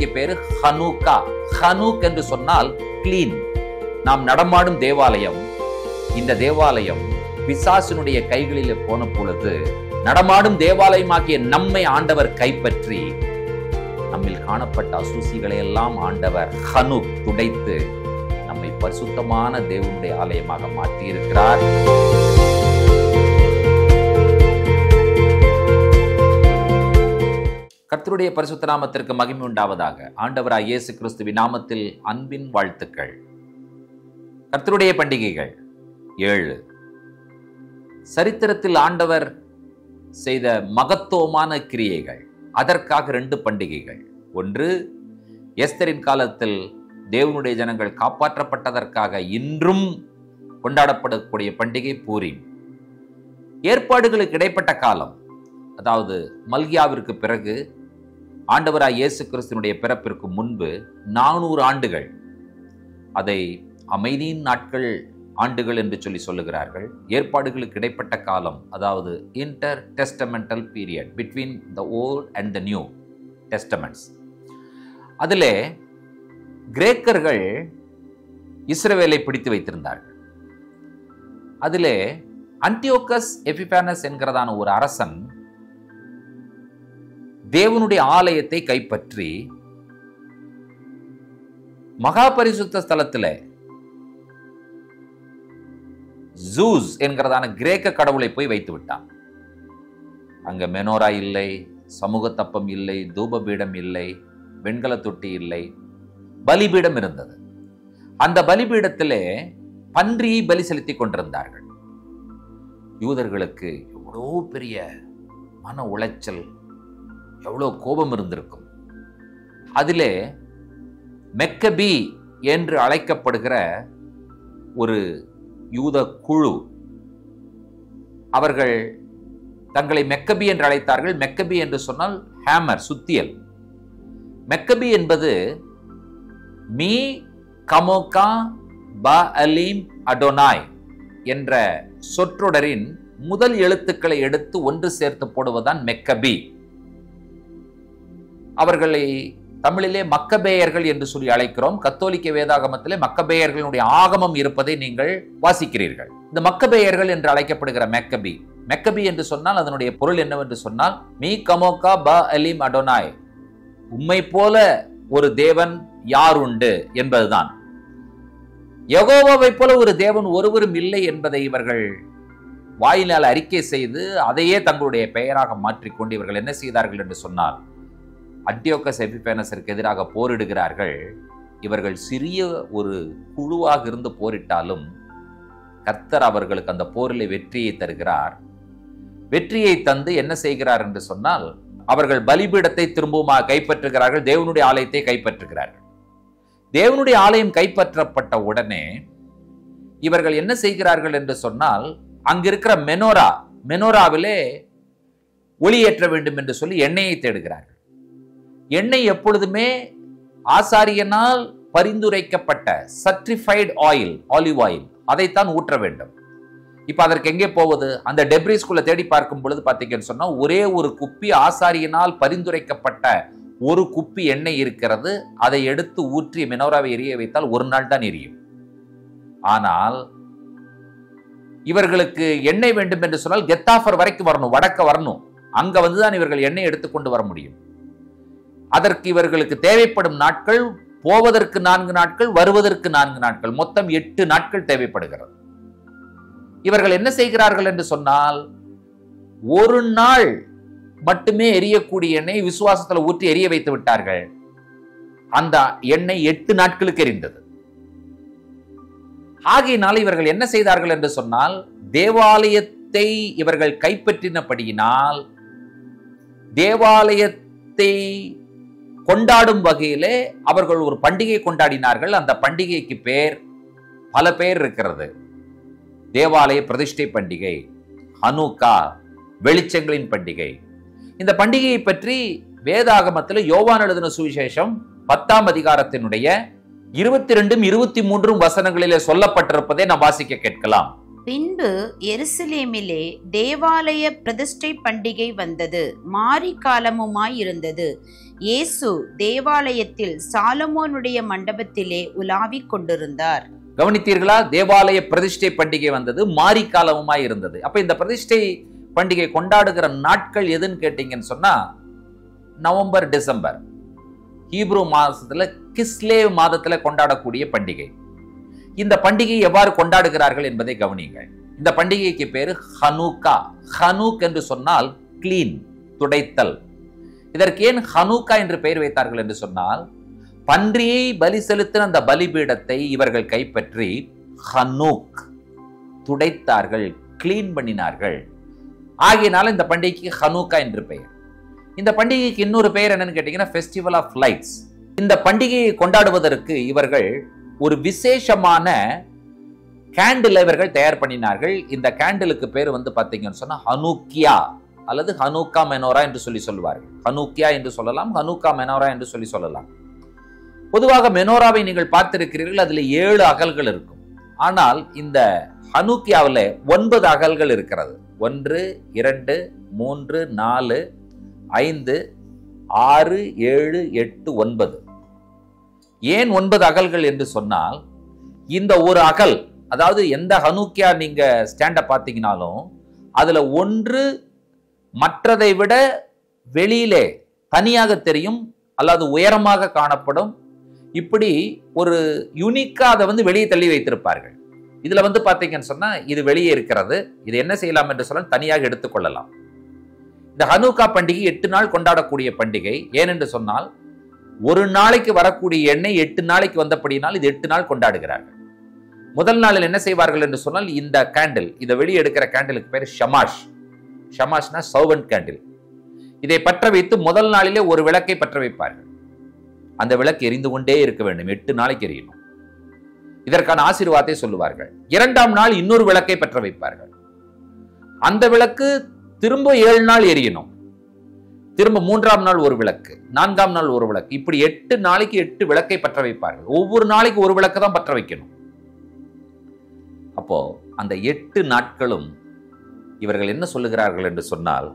பண்டிகைக்கு பேரு ஹனூக்கா. ஹனூக் என்று சொன்னால் கிளீன். நாம் நடமாடும் தேவாலயம். இந்த தேவாலயம் பிசாசினுடைய கைகளிலே போன பொழுது நடமாடும் தேவாலயமாகிய நம்மை ஆண்டவர் கைப்பற்றி நம்மில் காணப்பட்ட அசூசிகளை எல்லாம் ஆண்டவர் ஹனூக் துடைத்து நம்மை பரிசுத்தமான தேவனுடைய ஆலயமாக மாற்றி இருக்கிறார். கர்த்தருடைய பரிசுத்த நாமத்திற்கு மகிமை உண்டாவதாக. ஆண்டவராய் இயேசு கிறிஸ்துவின் நாமத்தில் அன்பின் வாழ்த்துக்கள். கர்த்தருடைய பண்டிகைகள் 7. சரித்திரத்தில் ஆண்டவர் செய்த மகத்துவமான கிரியைகள். அதற்காக 2 பண்டிகைகள். ஒன்று, எஸ்தரின் காலத்தில் தேவனுடைய ஜனங்கள் காப்பாற்றப்பட்டதற்காக இன்றும் கொண்டாடப்படக்கூடிய பண்டிகை பூரீம். ஏற்பாடுகளுக்கு இடைப்பட்ட காலம், அதாவது மல்கியாவிற்கு பிறகு ஆண்டவராய் இயேசு கிறிஸ்துவினுடைய பிறப்பிற்கு முன்பு 400 ஆண்டுகள், அதை அமைதியின் நாட்கள் ஆண்டுகள் என்று சொல்லுகிறார்கள். ஏற்பாடுகளுக்கு இடைப்பட்ட காலம், அதாவது intertestamental period between the old and the new testaments. அதிலே கிரேக்கர்கள் இஸ்ரவேலை பிடித்து வைத்திருந்தார்கள். அதிலே அன்டியோகஸ் எபிபானஸ் என்கிறதான ஒரு அரசன் தேவனுடைய ஆலயத்தை கைப்பற்றி மகா பரிசுத்த ஸ்தலத்தில் ஜூஸ் என்கிறதான கிரேக்க கடவுளை போய் வைத்து விட்டான். அங்க மெனோரா இல்லை, சமூக தப்பம் இல்லை, தூபபீடம் இல்லை, வெண்கல தொட்டி இல்லை, பலிபீடம் இருந்தது. அந்த பலிபீடத்திலே பன்றியை பலி செலுத்திக் கொண்டிருந்தார்கள். யூதர்களுக்கு எவ்வளோ பெரிய மன உளைச்சல், எவ்வளோ கோபம் இருந்திருக்கும். அதிலே மெக்கபி என்று அழைக்கப்படுகிற ஒரு யூத குழு, அவர்கள் தங்களை மெக்கபி என்று அழைத்தார்கள். மெக்கபி என்று சொன்னால் ஹேமர், சுத்தியல். மெக்கபி என்பது மீ கமோகா பா அலீம் அடோனாய் என்ற சொற்றொடரின் முதல் எழுத்துக்களை எடுத்து ஒன்று சேர்த்து போடுவதுதான் மெக்கபி. அவர்களை தமிழிலே மக்கபேயர்கள் என்று சொல்லி அழைக்கிறோம். கத்தோலிக்க வேதாகமத்திலே மக்கபேயர்களுடைய ஆகமம் இருப்பதை நீங்கள் வாசிக்கிறீர்கள். இந்த மக்கபேயர்கள் என்று அழைக்கப்படுகிற மெக்கபி, மெக்கபி என்று சொன்னால் அதனுடைய பொருள் என்னவென்று சொன்னால் மீ கமோகா பா அலீம் அடோனாய், உம்மை போல ஒரு தேவன் யார் உண்டு என்பதுதான். யெகோவாவை போல ஒரு தேவன் ஒருவரும் இல்லை என்பதை இவர்கள் வாயினால் அறிக்கை செய்து அதையே தங்களுடைய பெயராக மாற்றிக்கொண்டு இவர்கள் என்ன செய்தார்கள் என்று சொன்னால், அன்டியோகஸ் எபிபானஸிற்கு எதிராக போரிடுகிறார்கள். இவர்கள் சிறிய ஒரு குழுவாக இருந்து போரிட்டாலும் கர்த்தர் அவர்களுக்கு அந்த போரிலே வெற்றியை தருகிறார். வெற்றியை தந்து என்ன செய்கிறார் என்று சொன்னால், அவர்கள் பலிபீடத்தை திரும்பவும் கைப்பற்றுகிறார்கள், தேவனுடைய ஆலயத்தை கைப்பற்றுகிறார்கள். தேவனுடைய ஆலயம் கைப்பற்றப்பட்ட உடனே இவர்கள் என்ன செய்கிறார்கள் என்று சொன்னால், அங்கிருக்கிற மெனோராவிலே ஒளியேற்ற வேண்டும் என்று சொல்லி எண்ணெயை தேடுகிறார்கள். எண்ணெய் எப்பொழுதுமே ஆசாரியனால் பரிந்துரைக்கப்பட்ட சர்டிஃபைடு ஆயில், ஆலிவ் ஆயில், அதைத்தான் ஊற்ற வேண்டும். இப்ப அதற்கு எங்கே போவது? அந்த டெப்ரிஸ்குள்ள தேடி பார்க்கும் பொழுது பார்த்தீங்கன்னு சொன்னா ஒரே ஒரு குப்பி ஆசாரியனால் பரிந்துரைக்கப்பட்ட ஒரு குப்பி எண்ணெய் இருக்கிறது. அதை எடுத்து ஊற்றி மெனோராவை எரிய வைத்தால் ஒரு நாள் தான் எரியும். ஆனால் இவர்களுக்கு எண்ணெய் வேண்டும் என்று சொன்னால் கெத்தாஃபர் வரைக்கும் வரணும், வடக்க வரணும். அங்க வந்துதான் இவர்கள் எண்ணெய் எடுத்துக்கொண்டு வர முடியும். அதற்கு இவர்களுக்கு தேவைப்படும் நாட்கள், போவதற்கு 4 நாட்கள், வருவதற்கு 4 நாட்கள், மொத்தம் 8 நாட்கள் தேவைப்படுகிறது. இவர்கள் என்ன செய்கிறார்கள் என்று சொன்னால், ஒரு நாள் மட்டுமே எரியக்கூடிய எண்ணெய் விசுவாசத்தில் ஊற்றி எரிய வைத்து விட்டார்கள். அந்த எண்ணெய் 8 நாட்களுக்கு எரிந்தது. ஆகையினால் இவர்கள் என்ன செய்தார்கள் என்று சொன்னால், தேவாலயத்தை இவர்கள் கைப்பற்றினபடியினால் தேவாலயத்தை கொண்டாடும் வகையிலே அவர்கள் ஒரு பண்டிகை கொண்டாடினார்கள். அந்த பண்டிகைக்கு பல பேர் இருக்கிறது. தேவாலய பிரதிஷ்டை பண்டிகை, ஹனூக்கா, வெளிச்சங்களின் பண்டிகை. இந்த பண்டிகையை பற்றி வேதாகமத்தில் யோவான் எழுதின சுவிசேஷம் 10ஆம் அதிகாரத்தினுடைய 22, 23 வசனங்களிலே சொல்லப்பட்டிருப்பதை நாம் வாசிக்க கேட்கலாம். பின்பு எருசலேமிலே தேவாலய பிரதிஷ்டை பண்டிகை வந்தது, மாரி காலமுமாய் இருந்தது. இயேசு தேவாலயத்தில் சாலமோனுடைய மண்டபத்திலே உலாவிக் கொண்டிருந்தார். கவனித்தீர்களா? தேவாலய பிரதிஷ்டை பண்டிகை வந்தது, மாரி காலமுமாய் இருந்தது. அப்ப இந்த பிரதிஷ்டை பண்டிகை கொண்டாடுகிற நாட்கள் எதுன்னு கேட்டீங்கன்னு சொன்னா நவம்பர், டிசம்பர். ஹீப்ரு மாசத்துல கிஸ்லேவ் மாதத்துல கொண்டாடக்கூடிய பண்டிகை. இந்த பண்டிகை எவ்வாறு கொண்டாடுகிறார்கள் என்பதை கவனியுங்கள். இந்த பண்டிகைக்கு பேரு ஹனூக்கா. ஹனூக் என்று சொன்னால் கிளீன், துடைத்தல். இதற்கு ஏன் ஹனூக்கா என்று பெயர் வைத்தார்கள் என்று சொன்னால், பன்றியை பலி செலுத்தின அந்த பலிபீடத்தை இவர்கள் கைப்பற்றி ஹனூக், துடைத்தார்கள், கிளீன் பண்ணினார்கள். ஆகையினால இந்த பண்டிகைக்கு ஹனூக்கா என்று பெயர். இந்த பண்டிகைக்கு இன்னொரு பெயர் என்னன்னு கேட்டீங்கன்னா ஃபெஸ்டிவல் ஆஃப் லைட்ஸ். இந்த பண்டிகையை கொண்டாடுவதற்கு இவர்கள் ஒரு விசேஷமான கேண்டில் இவர்கள் தயார் பண்ணினார்கள். இந்த கேண்டிலுக்கு பேர் பாத்தீங்கன்னு சொன்னா ஹனூக்கியா அல்லது ஹனூக்கா மெனோரா என்று சொல்லுவார்கள். ஹனூக்கியா என்று சொல்லலாம், ஹனூக்கா மெனோரா என்று சொல்லலாம். பொதுவாக மெனோராவை நீங்கள் பார்த்திருக்கிறீர்கள், அதுல 7 அகல்கள் இருக்கும். ஆனால் இந்த ஹனூக்கியாவில் 9 அகல்கள் இருக்கிறது. 1, 2, 3, 4, 5, 6, 7, 8, 9. ஏன் 9 அகல்கள் என்று சொன்னால், இந்த ஒரு அகல், அதாவது எந்த ஹனூக்கியா நீங்க ஸ்டாண்ட பார்த்தீங்கன்னாலும் அதுல ஒன்று மற்றதை விட வெளியிலே தனியாக தெரியும், அல்லது உயரமாக காணப்படும். இப்படி ஒரு யூனிக்கா அதை வெளியே தள்ளி வைத்திருப்பார்கள். இதுல பாத்தீங்கன்னு சொன்னா இது வெளியே இருக்கிறது, இது என்ன செய்யலாம் என்று சொல்ல தனியாக எடுத்துக்கொள்ளலாம். இந்த ஹனூக்கா பண்டிகை 8 நாள் கொண்டாடக்கூடிய பண்டிகை. ஏனென்று சொன்னால், ஒரு நாளைக்கு வரக்கூடிய எண்ணெய் 8 நாளைக்கு வந்தபடினால் இது 8 நாள் கொண்டாடுகிறார்கள். முதல் நாளில் என்ன செய்வார்கள் என்று சொன்னால், இந்த கேண்டில், இதை வெளியே எடுக்கிற கேண்டிலுக்கு பேர் ஷமாஷ். ஷமாஷ்னா சர்வன்ட் கேண்டில். இதை பற்ற வைத்து முதல் நாளிலே ஒரு விளக்கை பற்ற வைப்பார்கள். அந்த விளக்கு எரிந்து கொண்டே இருக்க வேண்டும், 8 நாளைக்கு எரியணும். இதற்கான ஆசீர்வாதத்தை சொல்லுவார்கள். 2ஆம் நாள் இன்னொரு விளக்கை பற்ற வைப்பார்கள். அந்த விளக்கு திரும்ப 7 நாள் எரியணும். திரும்ப 3ஆம் நாள் ஒரு விளக்கு, 4ஆம் நாள் ஒரு விளக்கு, இப்படி 8 நாளைக்கு 8 விளக்கை பற்ற வைப்பார்கள். ஒவ்வொரு நாளைக்கு ஒரு விளக்கு தான் பற்ற வைக்கணும். அப்போ அந்த 8 நாட்களும் இவர்கள் என்ன சொல்லுகிறார்கள் என்று சொன்னால்,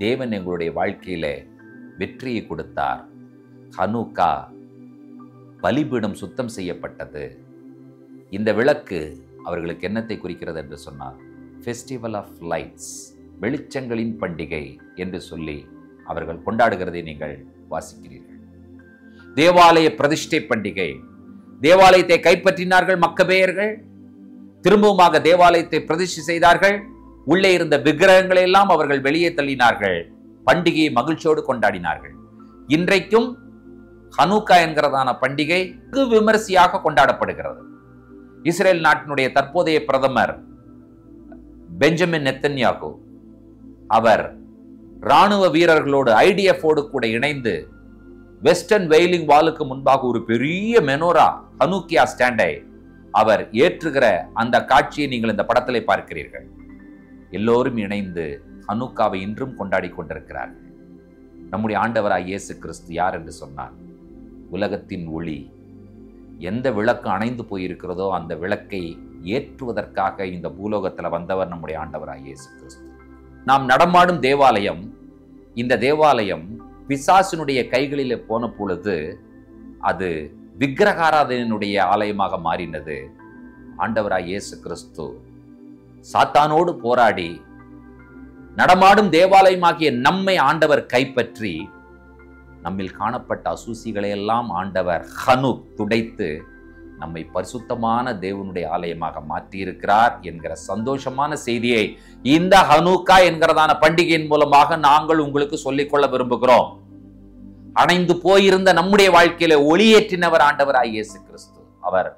தேவன் எங்களுடைய வாழ்க்கையிலே வெற்றியை கொடுத்தார். ஹனூக்கா பலிபீடம் சுத்தம் செய்யப்பட்டது. இந்த விளக்கு அவர்களுக்கு என்னத்தை குறிக்கிறது என்று சொன்னால், ஃபெஸ்டிவல் ஆஃப் லைட்ஸ், வெளிச்சங்களின் பண்டிகை என்று சொல்லி அவர்கள் கொண்டாடுகிறதை நீங்கள் வாசிக்கிறீர்கள். தேவாலய பிரதிஷ்டை பண்டிகை. தேவாலயத்தை கைப்பற்றினார்கள் மக்கபேயர்கள். திரும்பவுமாக தேவாலயத்தை பிரதிஷ்டை செய்தார்கள். உள்ளே இருந்த விக்கிரகங்களை எல்லாம் அவர்கள் வெளியே தள்ளினார்கள். பண்டிகையை மகிழ்ச்சியோடு கொண்டாடினார்கள். இன்றைக்கும் ஹனூக்கா என்கிறதான பண்டிகை வெகு விமரிசையாக கொண்டாடப்படுகிறது. இஸ்ரேல் நாட்டினுடைய தற்போதைய பிரதமர் பெஞ்சமின் நெத்தன்யாகு, அவர் ராணுவ வீரர்களோடு ஐடிஎஃபோடு கூட இணைந்து வெஸ்டர்ன் வெயிலிங் வாலுக்கு முன்பாக ஒரு பெரிய மெனோரா ஹனூக்கியா ஸ்டாண்டை அவர் ஏற்றுகிற அந்த காட்சியை நீங்கள் இந்த படத்திலே பார்க்கிறீர்கள். எல்லோரும் இணைந்து ஹனூக்காவை இன்றும் கொண்டாடி கொண்டிருக்கிறார்கள். நம்முடைய ஆண்டவராய் இயேசு கிறிஸ்து யார் என்று சொன்னார், உலகத்தின் ஒளி. எந்த விளக்கு அணைந்து போயிருக்கிறதோ அந்த விளக்கை ஏற்றுவதற்காக இந்த பூலோகத்தில் வந்தவர் நம்முடைய ஆண்டவராய் இயேசு கிறிஸ்து. நாம் நடமாடும் தேவாலயம். இந்த தேவாலயம் பிசாசினுடைய கைகளிலே போன பொழுது அது விக்கிரகாராதனையினுடைய ஆலயமாக மாறினது. ஆண்டவராய் இயேசு கிறிஸ்து சாத்தானோடு போராடி நடமாடும் தேவாலயமாகிய நம்மை ஆண்டவர் கைப்பற்றி நம்மில் காணப்பட்ட அசூசிகளை எல்லாம் ஆண்டவர் ஹனூக் துடைத்து நம்மை பரிசுத்தமான தேவனுடைய ஆலயமாக மாற்றியிருக்கிறார் என்கிற சந்தோஷமான செய்தியை இந்த ஹனூக்கா என்கிறதான பண்டிகையின் மூலமாக நாங்கள் உங்களுக்கு சொல்லிக்கொள்ள விரும்புகிறோம். அணைந்து போயிருந்த நம்முடைய வாழ்க்கையில ஒளியேற்றினவர் ஆண்டவராய் இயேசு கிறிஸ்து. அவர்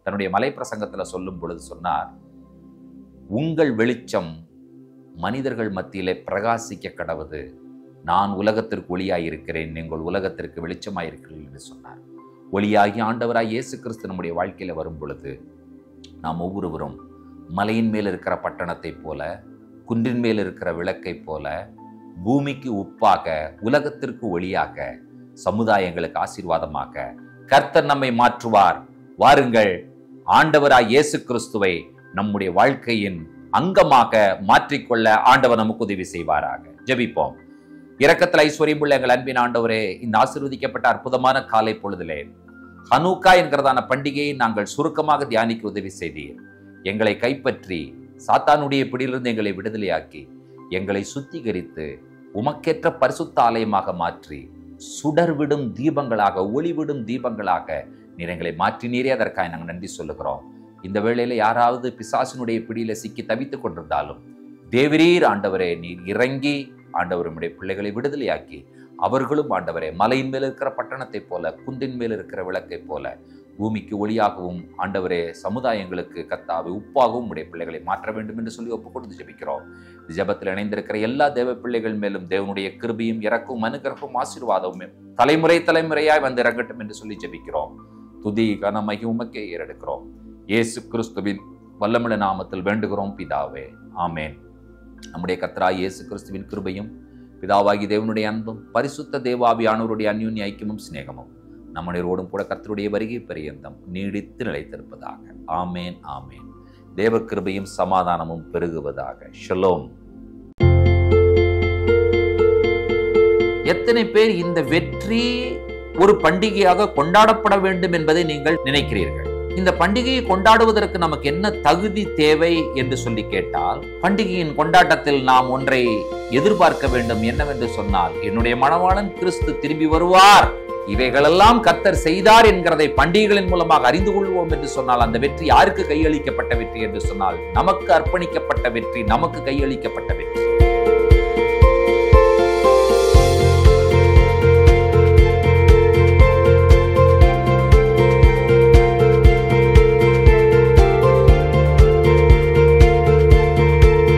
தன்னுடைய மலை பிரசங்கத்தில் சொல்லும் பொழுது சொன்னார், உங்கள் வெளிச்சம் மனிதர்கள் மத்தியிலே பிரகாசிக்க கடவுது. நான் உலகத்திற்கு ஒளியாயிருக்கிறேன், நீங்கள் உலகத்திற்கு வெளிச்சமாயிருக்கிறீர்கள் என்று சொன்னார். ஒளியாகி ஆண்டவராய் இயேசு கிறிஸ்து நம்முடைய வாழ்க்கையில வரும் பொழுது நாம் ஒவ்வொருவரும் மலையின் மேல் இருக்கிற பட்டணத்தை போல, குன்றின் மேல் இருக்கிற விளக்கை போல, பூமிக்கு உப்பாக, உலகத்திற்கு ஒளியாக, சமுதாயங்களுக்கு ஆசீர்வாதமாக கர்த்தர் நம்மை மாற்றுவார். வாருங்கள், ஆண்டவராய் இயேசு கிறிஸ்துவை நம்முடைய வாழ்க்கையின் அங்கமாக மாற்றிக்கொள்ள ஆண்டவர் நமக்கு உதவி செய்வாராக. ஜெபிப்போம். இரக்கத்தில் ஐஸ்வர்யம் உள்ள எங்கள் அன்பின் ஆண்டவரே, இந்த ஆசீர்வதிக்கப்பட்ட அற்புதமான காலை பொழுதிலே ஹனூக்கா என்கிறதான பண்டிகையை நாங்கள் சுருக்கமாக தியானிக்க உதவி செய்தீர். எங்களை கைப்பற்றி சாத்தானுடைய பிடியிலிருந்து எங்களை விடுதலையாக்கி எங்களை சுத்திகரித்து உமக்கேற்ற பரிசுத்த ஆலயமாக மாற்றி சுடர்விடும் தீபங்களாக, ஒளிவிடும் தீபங்களாக நீர் எங்களை மாற்றினீரே. அதற்காக நாங்கள் நன்றி சொல்லுகிறோம். இந்த வேளையில யாராவது பிசாசினுடைய பிடியில சிக்கி தவித்துக் கொண்டிருந்தாலும் தேவரீர் ஆண்டவரே, நீர் இறங்கி ஆண்டவர் உம்முடைய பிள்ளைகளை விடுதலையாக்கி அவர்களும் ஆண்டவரே மலையின் மேல் இருக்கிற பட்டணத்தை போல, குன்றின் மேல் இருக்கிற விளக்கை போல பூமிக்கு ஒளியாகவும் ஆண்டவரே சமுதாயங்களுக்கு கர்த்தாவே உப்பாகவும் உடைய பிள்ளைகளை மாற்ற வேண்டும் என்று சொல்லி ஒப்புக் கொடுத்து ஜெபிக்கிறோம். ஜெபத்தில் இணைந்திருக்கிற எல்லா தேவ பிள்ளைகள் மேலும் தேவனுடைய கிருபையும் இரக்கமும் அனுகிரகமும் ஆசீர்வாதமும் தலைமுறை தலைமுறையாய் வந்து இறங்கட்டும் என்று சொல்லி ஜெபிக்கிறோம். துதி கன மகிமை உமக்கே ஏறெடுக்கிறோம். இயேசு கிறிஸ்துவின் வல்லமுள்ள நாமத்தில் வேண்டுகிறோம் பிதாவே, ஆமேன். நம்முடைய கர்த்தராகிய இயேசு கிறிஸ்துவின் கிருபையும் பிதாவாகி தேவனுடைய அன்பும் பரிசுத்த தேவாவியானவருடைய அந்யோன்ய ஐக்கியமும் சிநேகமும் நம்மளோடும் கூட கர்த்தருடைய வருகை பரியந்தம் நீடித்து நிலைத்திருப்பதாக. ஆமேன், ஆமேன். தேவ கிருபையும் சமாதானமும் பெருகுவதாக. ஷலோம். எத்தனை பேர் இந்த வெற்றி ஒரு பண்டிகையாக கொண்டாடப்பட வேண்டும் என்பதை நீங்கள் நினைக்கிறீர்கள்? இந்த பண்டிகையை கொண்டாடுவதற்கு நமக்கு என்ன தகுதி தேவை என்று சொல்லி கேட்டால், பண்டிகையின் கொண்டாட்டத்தில் நாம் ஒன்றை எதிர்பார்க்க வேண்டும். என்னவென்று சொன்னால், என்னுடைய மணவாளன் கிறிஸ்து திரும்பி வருவார், இவைகளெல்லாம் கர்த்தர் செய்தார் என்கிறதை பண்டிகைகளின் மூலமாக அறிந்து கொள்வோம் என்று சொன்னால், அந்த வெற்றி யாருக்கு கையளிக்கப்பட்ட வெற்றி என்று சொன்னால், நமக்கு அர்ப்பணிக்கப்பட்ட வெற்றி, நமக்கு கையளிக்கப்பட்ட வெற்றி.